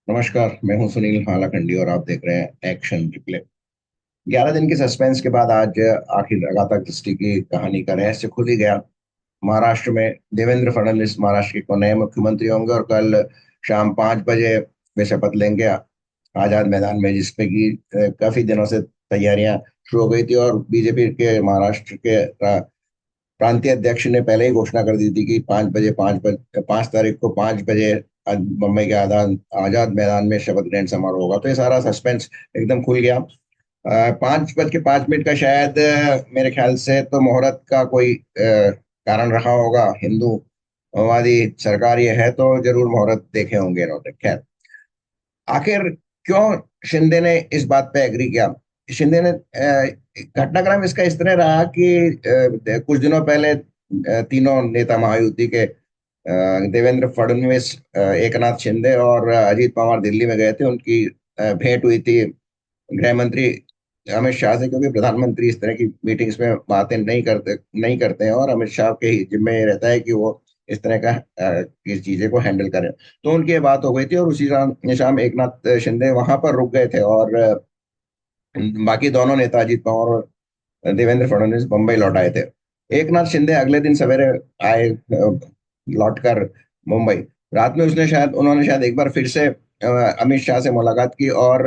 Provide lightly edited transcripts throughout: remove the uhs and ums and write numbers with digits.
नमस्कार। मैं हूं सुनील हालाखंडी और आप देख रहे हैं एक्शन रिप्ले। 11 दिन के सस्पेंस के बाद आज आखिर लगातार दृष्टि की कहानी का रहस्य खुल ही गया। महाराष्ट्र में देवेंद्र फडणवीस महाराष्ट्र के नए मुख्यमंत्री होंगे और कल शाम 5 बजे वे शपथ लेंगे आजाद मैदान में, जिसपे कि काफी दिनों से तैयारियां शुरू हो गई थी और बीजेपी के महाराष्ट्र के प्रांतीय अध्यक्ष ने पहले ही घोषणा कर दी थी कि 5 बजे 5 बजे 5 तारीख को 5 बजे आज मुंबई के आजाद आजाद मैदान में शपथ ग्रहण समारोह होगा। तो ये सारा सस्पेंस एकदम खुल गया। 5 बज के 5 मिनट का शायद मेरे ख्याल से तो मुहूर्त का कोई कारण रहा होगा। हिंदूवादी सरकार ये है तो जरूर मुहूर्त देखे होंगे इन्होंने। खैर, आखिर क्यों शिंदे ने इस बात पे एग्री किया? शिंदे ने घटनाक्रम इसका इस तरह रहा कि कुछ दिनों पहले तीनों नेता महायुति के देवेंद्र फडणवीस, एकनाथ शिंदे और अजीत पवार दिल्ली में गए थे। उनकी भेंट हुई थी गृह मंत्री अमित शाह से, क्योंकि प्रधानमंत्री इस तरह की मीटिंग्स में बातें नहीं करते हैं और अमित शाह के ही जिम्मे ये रहता है कि वो इस तरह का किस चीजें को हैंडल करें। तो उनकी ये बात हो गई थी और उसी शाम शाम एकनाथ शिंदे वहां पर रुक गए थे और बाकी दोनों नेता अजीत पवार और देवेंद्र फडणवीस बंबई लौट आए थे। एकनाथ शिंदे अगले दिन सवेरे आए, लौटकर मुंबई। रात में उसने शायद उन्होंने शायद एक बार फिर से अमित शाह से मुलाकात की और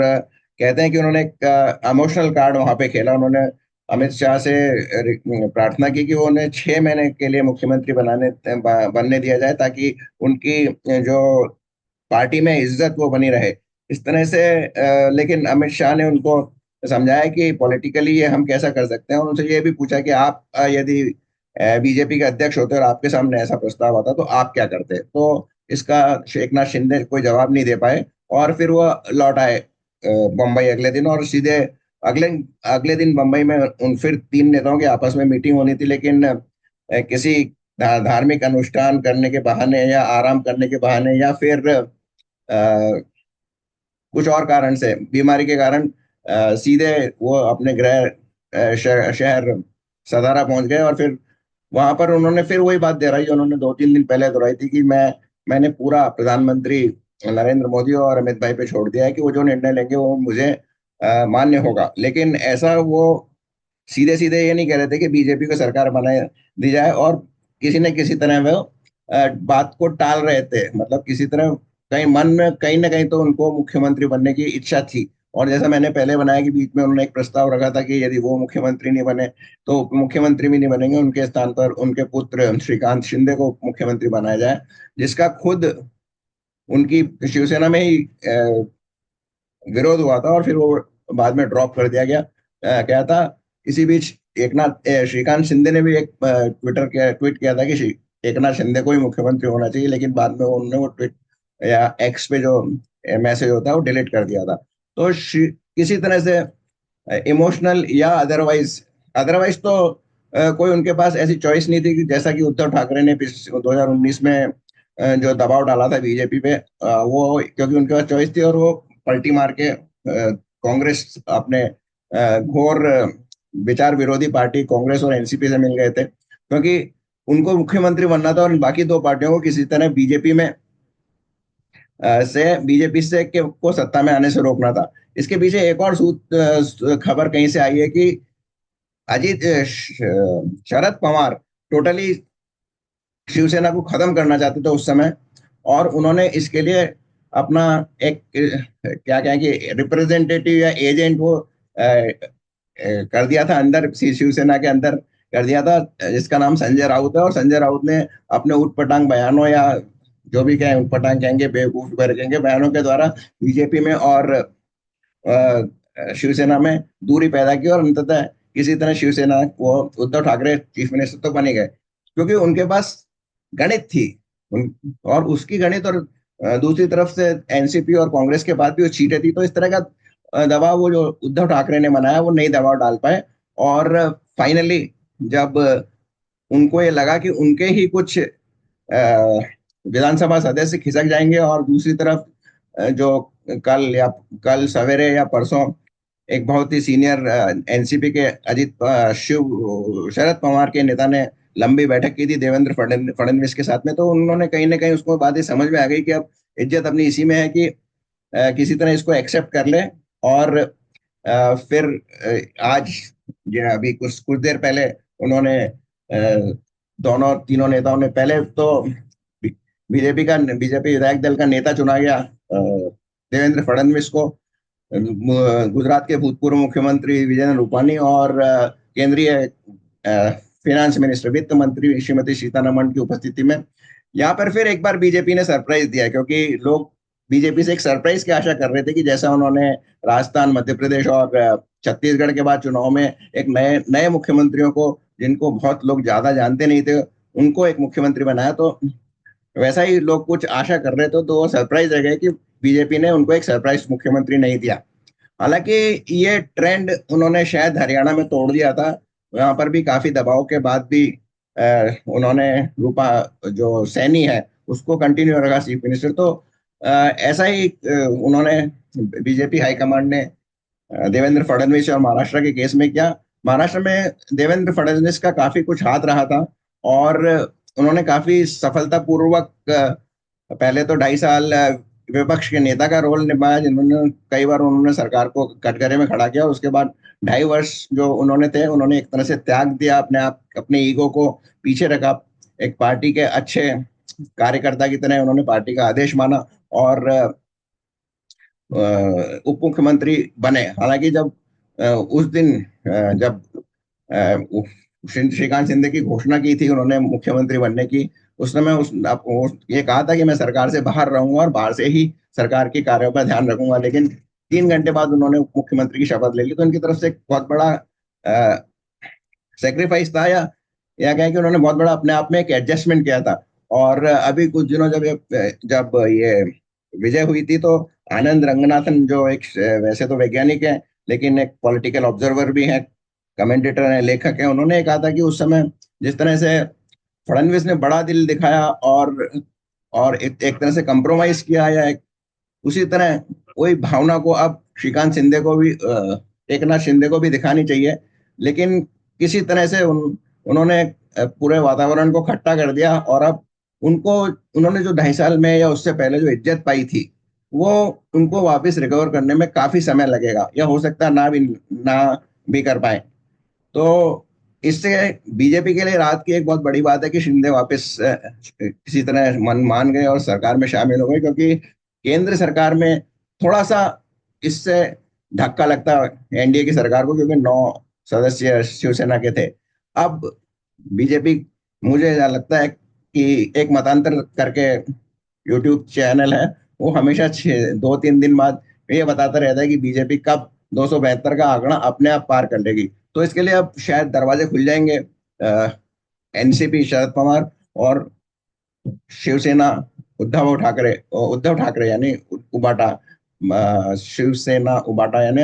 कहते हैं कि उन्होंने एक इमोशनल कार्ड वहां पे खेला। उन्होंने अमित शाह से प्रार्थना की कि वो उन्हें 6 महीने के लिए मुख्यमंत्री बनने दिया जाए, ताकि उनकी जो पार्टी में इज्जत वो बनी रहे। इस तरह से लेकिन अमित शाह ने उनको समझाया कि पॉलिटिकली ये हम कैसा कर सकते हैं, और उनसे ये भी पूछा कि आप यदि बीजेपी के अध्यक्ष होते और आपके सामने ऐसा प्रस्ताव आता तो आप क्या करते। तो इसका एकनाथ शिंदे कोई जवाब नहीं दे पाए और फिर वो लौट आए बम्बई अगले दिन। और सीधे अगले अगले दिन बम्बई में उन फिर तीन नेताओं के आपस में मीटिंग होनी थी, लेकिन किसी धार्मिक अनुष्ठान करने के बहाने या आराम करने के बहाने या फिर कुछ और कारण से, बीमारी के कारण, सीधे वो अपने गृह शहर सदारा पहुंच गए। और फिर वहां पर उन्होंने फिर वही बात दोहराई जो उन्होंने 2-3 दिन पहले दोहराई थी कि मैंने पूरा प्रधानमंत्री नरेंद्र मोदी और अमित भाई पे छोड़ दिया है कि वो जो निर्णय लेंगे वो मुझे मान्य होगा। लेकिन ऐसा वो सीधे सीधे ये नहीं कह रहे थे कि बीजेपी को सरकार बना दी जाए, और किसी न किसी तरह वो बात को टाल रहे थे। मतलब किसी तरह कहीं मन में कहीं ना कहीं तो उनको मुख्यमंत्री बनने की इच्छा थी। और जैसा मैंने पहले बनाया कि बीच में उन्होंने एक प्रस्ताव रखा था कि यदि वो मुख्यमंत्री नहीं बने तो उप मुख्यमंत्री भी नहीं बनेंगे, उनके स्थान पर उनके पुत्र श्रीकांत शिंदे को मुख्यमंत्री बनाया जाए, जिसका खुद उनकी शिवसेना में ही विरोध हुआ था और फिर वो बाद में ड्रॉप कर दिया गया। क्या था, इसी बीच श्रीकांत शिंदे ने भी एक ट्वीट किया था कि एकनाथ शिंदे को ही मुख्यमंत्री होना चाहिए, लेकिन बाद में उन्होंने वो ट्वीट या एक्स पे जो मैसेज होता है वो डिलीट कर दिया था। तो किसी तरह से इमोशनल या अदरवाइज अदरवाइज तो कोई उनके पास ऐसी चॉइस नहीं थी कि जैसा कि उद्धव ठाकरे ने 2019 में जो दबाव डाला था बीजेपी पे, वो क्योंकि उनके पास चॉइस थी और वो पलटी मार के कांग्रेस अपने घोर विचार विरोधी पार्टी कांग्रेस और एनसीपी से मिल गए थे, क्योंकि उनको मुख्यमंत्री बनना था और बाकी दो पार्टियों को किसी तरह बीजेपी से को सत्ता में आने से रोकना था। इसके पीछे एक और खबर कहीं से आई है कि शरद पवार टोटली शिवसेना को खत्म करना चाहते थे उस समय, और उन्होंने इसके लिए अपना एक क्या कहेंगे रिप्रेजेंटेटिव या एजेंट वो कर दिया था अंदर, शिवसेना के अंदर कर दिया था, जिसका नाम संजय राउत है। और संजय राउत ने अपने उटपटांग बयानों या जो भी कहें, उटपटांग कहेंगे बेवकूफ कहेंगे, बयानों के द्वारा बीजेपी में और शिवसेना में दूरी पैदा की और अंततः किसी तरह शिवसेना वो उद्धव ठाकरे चीफ मिनिस्टर तो बने गए, क्योंकि उनके पास गणित थी। और उसकी गणित और दूसरी तरफ से एनसीपी और कांग्रेस के बाद भी वो सीटें थी, तो इस तरह का दबाव वो जो उद्धव ठाकरे ने बनाया वो नहीं दबाव डाल पाए। और फाइनली जब उनको ये लगा कि उनके ही कुछ विधानसभा सदस्य खिसक जाएंगे और दूसरी तरफ जो कल सवेरे या परसों एक बहुत ही सीनियर एनसीपी के शरद पवार के नेता ने लंबी बैठक की थी देवेंद्र फडणवीस के साथ में, तो उन्होंने कहीं ना कहीं उसको बात ये समझ में आ गई कि अब इज्जत अपनी इसी में है कि किसी तरह इसको एक्सेप्ट कर ले। और फिर आज ये अभी कुछ कुछ देर पहले उन्होंने दोनों तीनों नेताओं ने, पहले तो बीजेपी विधायक दल का नेता चुना गया देवेंद्र फडणवीस को। गुजरात के भूतपूर्व मुख्यमंत्री विजय रूपानी और केंद्रीय फाइनेंस मिनिस्टर वित्त मंत्री श्रीमती सीतारमण की उपस्थिति में यहाँ पर फिर एक बार बीजेपी ने सरप्राइज दिया, क्योंकि लोग बीजेपी से एक सरप्राइज की आशा कर रहे थे कि जैसा उन्होंने राजस्थान, मध्य प्रदेश और छत्तीसगढ़ के बाद चुनाव में एक नए नए मुख्यमंत्रियों को, जिनको बहुत लोग ज्यादा जानते नहीं थे, उनको एक मुख्यमंत्री बनाया, तो वैसा ही लोग कुछ आशा कर रहे थे। तो वो सरप्राइज रह गए कि बीजेपी ने उनको एक सरप्राइज मुख्यमंत्री नहीं दिया। हालांकि ये ट्रेंड उन्होंने शायद हरियाणा में तोड़ दिया था। वहां पर भी काफी दबाव के बाद भी उन्होंने रूपा जो सैनी है उसको कंटिन्यू रखा चीफ मिनिस्टर। तो ऐसा ही उन्होंने बीजेपी हाईकमांड ने देवेंद्र फडणवीस और महाराष्ट्र के केस में किया। महाराष्ट्र में देवेंद्र फडणवीस का काफी कुछ हाथ रहा था, और उन्होंने काफी सफलतापूर्वक पहले तो 2.5 साल विपक्ष के नेता का रोल निभाया, जिन्होंने कई बार उन्होंने सरकार को कटघरे में खड़ा किया। और उसके बाद 2.5 वर्ष जो उन्होंने थे, उन्होंने एक तरह से त्याग दिया, अपने ईगो को पीछे रखा, एक पार्टी के अच्छे कार्यकर्ता की तरह उन्होंने पार्टी का आदेश माना और उप मुख्यमंत्री बने। हालांकि जब उस दिन जब श्रीकांत शिंदे की घोषणा की थी उन्होंने मुख्यमंत्री बनने की, उस समय ये कहा था कि मैं सरकार से बाहर रहूंगा और बाहर से ही सरकार के कार्यों पर ध्यान रखूंगा, लेकिन 3 घंटे बाद उन्होंने उप मुख्यमंत्री की शपथ ले ली। तो उनकी तरफ से एक बहुत बड़ा सेक्रीफाइस था, या कहें कि उन्होंने बहुत बड़ा अपने आप में एक एडजस्टमेंट किया था। और अभी कुछ दिनों जब ये विजय हुई थी, तो आनंद रंगनाथन जो एक वैसे तो वैज्ञानिक है लेकिन एक पॉलिटिकल ऑब्जर्वर भी है, कमेंटेटर है, लेखक है, उन्होंने कहा था कि उस समय जिस तरह से फडणवीस ने बड़ा दिल दिखाया और एक तरह से कंप्रोमाइज किया, या उसी तरह वही भावना को अब श्रीकांत शिंदे को भी एकनाथ शिंदे को भी दिखानी चाहिए। लेकिन किसी तरह से उन्होंने पूरे वातावरण को खट्टा कर दिया, और अब उन्होंने जो 2.5 साल में या उससे पहले जो इज्जत पाई थी, वो उनको वापस रिकवर करने में काफी समय लगेगा, या हो सकता है ना भी कर पाए। तो इससे बीजेपी के लिए रात की एक बहुत बड़ी बात है कि शिंदे वापस किसी तरह मन मान गए और सरकार में शामिल हो गए, क्योंकि केंद्र सरकार में थोड़ा सा इससे धक्का लगता है एनडीए की सरकार को, क्योंकि 9 सदस्य शिवसेना के थे। अब बीजेपी, मुझे ऐसा लगता है कि एक मतांतर करके यूट्यूब चैनल है, वो हमेशा 2-3 दिन बाद ये बताता रहता है कि बीजेपी कब 272 का आंकड़ा अपने आप पार कर लेगी। तो इसके लिए अब शायद दरवाजे खुल जाएंगे। एनसीपी शरद पवार और शिवसेना उद्धव ठाकरे यानी उबाटा, शिवसेना उबाटा यानी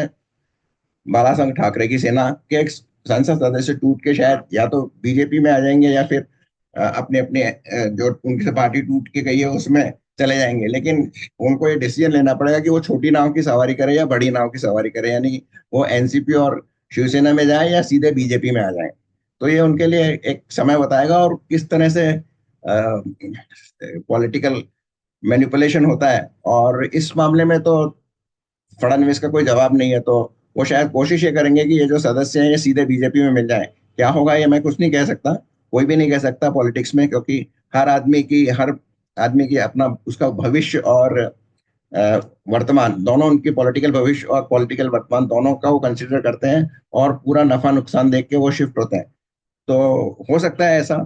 बालासाहेब ठाकरे की सेना के एक संसद सदस्य टूट के शायद या तो बीजेपी में आ जाएंगे, या फिर अपने अपने जो उनकी पार्टी टूट के गई है उसमें चले जाएंगे। लेकिन उनको ये डिसीजन लेना पड़ेगा कि वो छोटी नाव की सवारी करे या बड़ी नाव की सवारी करे, यानी वो एनसीपी और शिवसेना में जाए या सीधे बीजेपी में आ जाए। तो ये उनके लिए एक समय बताएगा, और किस तरह से पॉलिटिकल मैनिपुलेशन होता है। और इस मामले में तो फडणवीस का कोई जवाब नहीं है, तो वो शायद कोशिश ये करेंगे कि ये जो सदस्य हैं ये सीधे बीजेपी में मिल जाए। क्या होगा ये मैं कुछ नहीं कह सकता, कोई भी नहीं कह सकता पॉलिटिक्स में, क्योंकि हर आदमी की अपना उसका भविष्य और वर्तमान दोनों, उनकी पॉलिटिकल भविष्य और पॉलिटिकल वर्तमान दोनों का वो कंसिडर करते हैं, और पूरा नफा नुकसान देख के वो शिफ्ट होते हैं। तो हो सकता है ऐसा,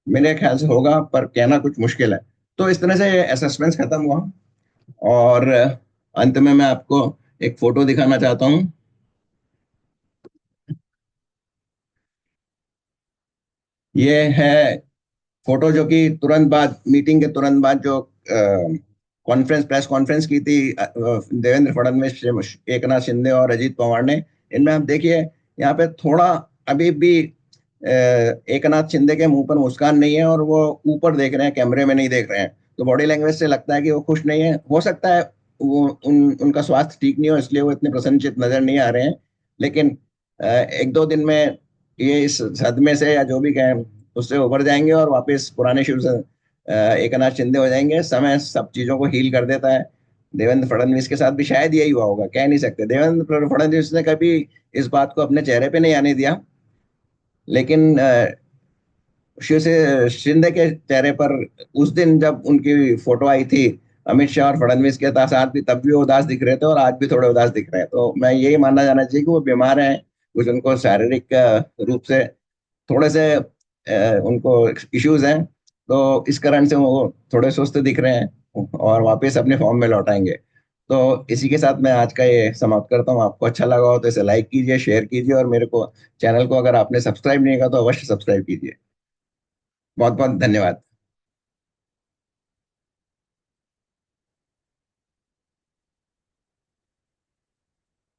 मेरे ख्याल से होगा, पर कहना कुछ मुश्किल है। तो इस तरह से सस्पेंस खत्म हुआ, और अंत में मैं आपको एक फोटो दिखाना चाहता हूँ। ये है फोटो जो कि तुरंत बाद, मीटिंग के तुरंत बाद जो प्रेस कॉन्फ्रेंस की थी देवेंद्र फडणवीस, एकनाथ शिंदे और अजीत पवार ने। इनमें आप देखिए, यहाँ पे थोड़ा अभी भी एकनाथ शिंदे के मुंह पर मुस्कान नहीं है, और वो ऊपर देख रहे हैं, कैमरे में नहीं देख रहे हैं। तो बॉडी लैंग्वेज से लगता है कि वो खुश नहीं है। हो सकता है वो उनका स्वास्थ्य ठीक नहीं हो, इसलिए वो इतने प्रसन्नचित्त नजर नहीं आ रहे हैं। लेकिन 1-2 दिन में ये इस सदमे से या जो भी कहें उससे उभर जाएंगे, और वापस पुराने शिव से एकनाथ शिंदे हो जाएंगे। समय सब चीजों को हील कर देता है। देवेंद्र फडणवीस के साथ भी शायद यही हुआ होगा, कह नहीं सकते। देवेंद्र फडणवीस ने कभी इस बात को अपने चेहरे पे नहीं आने दिया, लेकिन शिव से शिंदे के चेहरे पर उस दिन जब उनकी फोटो आई थी अमित शाह और फडणवीस के साथ भी, तब भी वो उदास दिख रहे थे और आज भी थोड़े उदास दिख रहे हैं। तो मैं यही मानना जाना चाहिए कि वो बीमार हैं, कुछ उनको शारीरिक रूप से थोड़े से उनको इश्यूज हैं। तो इस कारण से वो थोड़े सुस्त दिख रहे हैं और वापस अपने फॉर्म में लौटाएंगे। तो इसी के साथ मैं आज का ये समाप्त करता हूँ। आपको अच्छा लगा हो तो इसे लाइक कीजिए, शेयर कीजिए, और मेरे को चैनल को अगर आपने सब्सक्राइब नहीं किया तो अवश्य सब्सक्राइब कीजिए। बहुत बहुत धन्यवाद।